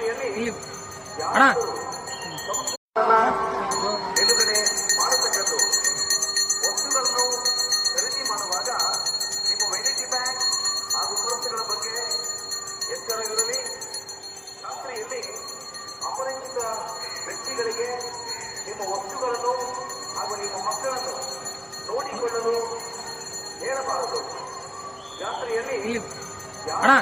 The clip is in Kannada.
ಅಣ್ಣ ನಿಲುಗಡೆ ಮಾಡತಕ್ಕದ್ದು ವಸ್ತುಗಳನ್ನು ಖರೀದಿ ಮಾಡುವಾಗ ನಿಮ್ಮ ವ್ಯಾನಿಟಿ ಬ್ಯಾಗ್ ಹಾಗೂ ಪರ್ಸ್ಗಳ ಬಗ್ಗೆ ಎಚ್ಚರವಿರಲಿ. ರಾತ್ರಿಯಲ್ಲಿ ಅಪರಿಚಿತ ವ್ಯಕ್ತಿಗಳಿಗೆ ನಿಮ್ಮ ವಸ್ತುಗಳನ್ನು ಹಾಗೂ ನಿಮ್ಮ ಮಕ್ಕಳನ್ನು ನೋಡಿಕೊಳ್ಳಲು ಹೇಳಬಾರದು. ರಾತ್ರಿಯಲ್ಲಿ ಅಣ್ಣ